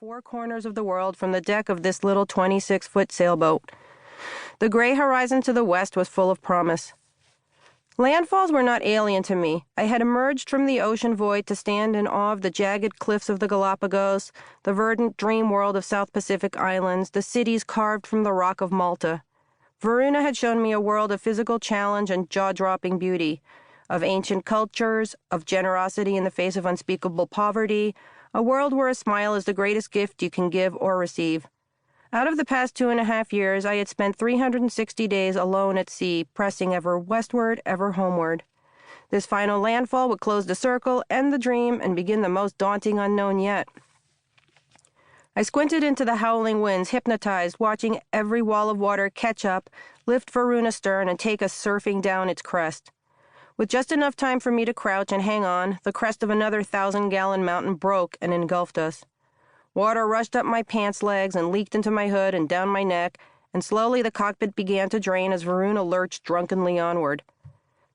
four corners of the world from the deck of this little 26-foot sailboat. The gray horizon to the west was full of promise. Landfalls were not alien to me. I had emerged from the ocean void to stand in awe of the jagged cliffs of the Galapagos, the verdant dream world of South Pacific islands, the cities carved from the rock of Malta. Varuna had shown me a world of physical challenge and jaw-dropping beauty, of ancient cultures, of generosity in the face of unspeakable poverty, a world where a smile is the greatest gift you can give or receive. Out of the past 2.5 years, I had spent 360 days alone at sea, pressing ever westward, ever homeward. This final landfall would close the circle, end the dream, and begin the most daunting unknown yet. I squinted into the howling winds, hypnotized, watching every wall of water catch up, lift Varuna stern, and take us surfing down its crest. With just enough time for me to crouch and hang on, the crest of another 1,000-gallon mountain broke and engulfed us. Water rushed up my pants legs and leaked into my hood and down my neck, and slowly the cockpit began to drain as Varuna lurched drunkenly onward.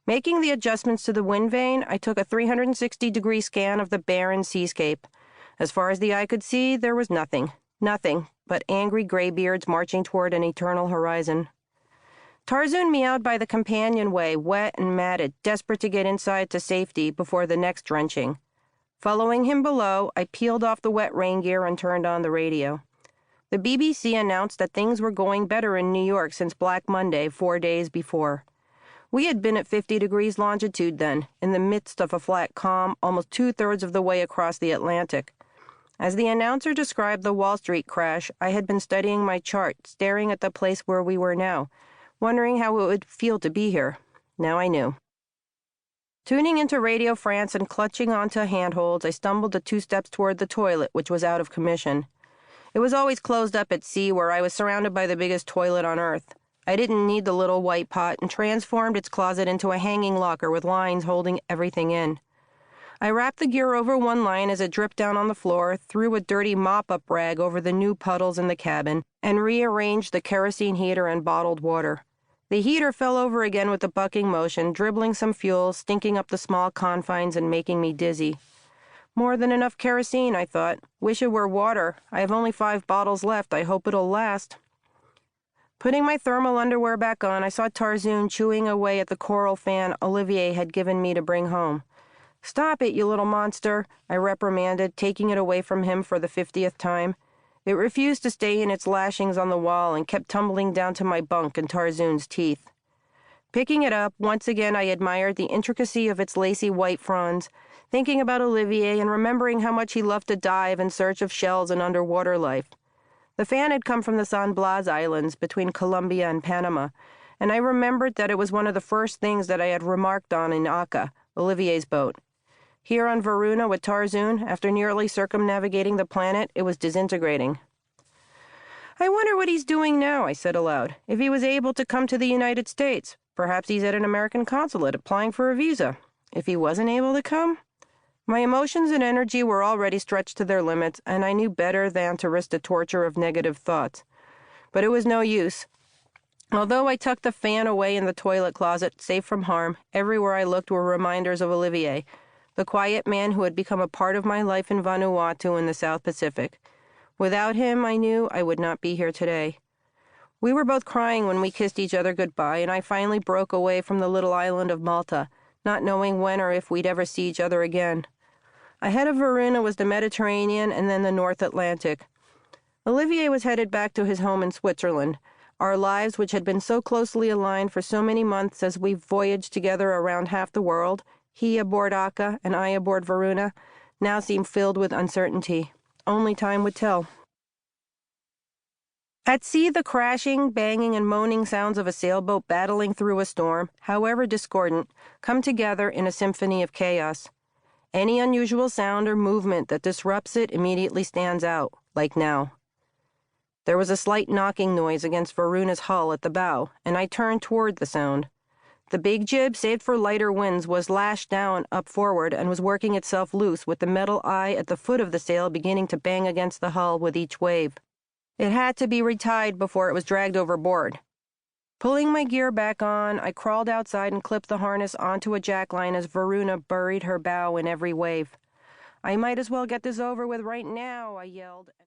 Making the adjustments to the wind vane, I took a 360-degree scan of the barren seascape. As far as the eye could see, there was nothing but angry graybeards marching toward an eternal horizon. Tarzoon meowed by the companionway, wet and matted, desperate to get inside to safety before the next drenching. Following him below, I peeled off the wet rain gear and turned on the radio. The BBC announced that things were going better in New York since Black Monday, 4 days before. We had been at 50 degrees longitude then, in the midst of a flat calm, almost 2/3 of the way across the Atlantic. As the announcer described the Wall Street crash, I had been studying my chart, staring at the place where we were now, wondering how it would feel to be here. Now I knew. Tuning into Radio France and clutching onto handholds, I stumbled the 2 steps toward the toilet, which was out of commission. It was always closed up at sea, where I was surrounded by the biggest toilet on Earth. I didn't need the little white pot and transformed its closet into a hanging locker with lines holding everything in. I wrapped the gear over one line as it dripped down on the floor, threw a dirty mop-up rag over the new puddles in the cabin, and rearranged the kerosene heater and bottled water. The heater fell over again with the bucking motion, dribbling some fuel, stinking up the small confines and making me dizzy. More than enough kerosene, I thought. Wish it were water. I have only 5 bottles left. I hope it'll last. Putting my thermal underwear back on, I saw Tarzoon chewing away at the coral fan Olivier had given me to bring home. "Stop it, you little monster," I reprimanded, taking it away from him for the 50th time. It refused to stay in its lashings on the wall and kept tumbling down to my bunk and Tarzoon's teeth. Picking it up, once again I admired the intricacy of its lacy white fronds, thinking about Olivier and remembering how much he loved to dive in search of shells and underwater life. The fan had come from the San Blas Islands between Colombia and Panama, and I remembered that it was one of the first things that I had remarked on in Aka, Olivier's boat. Here on Varuna with Tarzoon, after nearly circumnavigating the planet, it was disintegrating. "I wonder what he's doing now," I said aloud. "If he was able to come to the United States, perhaps he's at an American consulate applying for a visa. If he wasn't able to come?" My emotions and energy were already stretched to their limits, and I knew better than to risk the torture of negative thoughts. But it was no use. Although I tucked the fan away in the toilet closet, safe from harm, everywhere I looked were reminders of Olivier, the quiet man who had become a part of my life in Vanuatu in the South Pacific. Without him, I knew I would not be here today. We were both crying when we kissed each other goodbye, and I finally broke away from the little island of Malta, not knowing when or if we'd ever see each other again. Ahead of Varuna was the Mediterranean and then the North Atlantic. Olivier was headed back to his home in Switzerland. Our lives, which had been so closely aligned for so many months as we voyaged together around half the world, he aboard Aka and I aboard Varuna, now seemed filled with uncertainty. Only time would tell. At sea, the crashing, banging, and moaning sounds of a sailboat battling through a storm, however discordant, come together in a symphony of chaos. Any unusual sound or movement that disrupts it immediately stands out, like now. There was a slight knocking noise against Varuna's hull at the bow, and I turned toward the sound. The big jib, saved for lighter winds, was lashed down up forward and was working itself loose, with the metal eye at the foot of the sail beginning to bang against the hull with each wave. It had to be retied before it was dragged overboard. Pulling my gear back on, I crawled outside and clipped the harness onto a jackline as Varuna buried her bow in every wave. "I might as well get this over with right now," I yelled.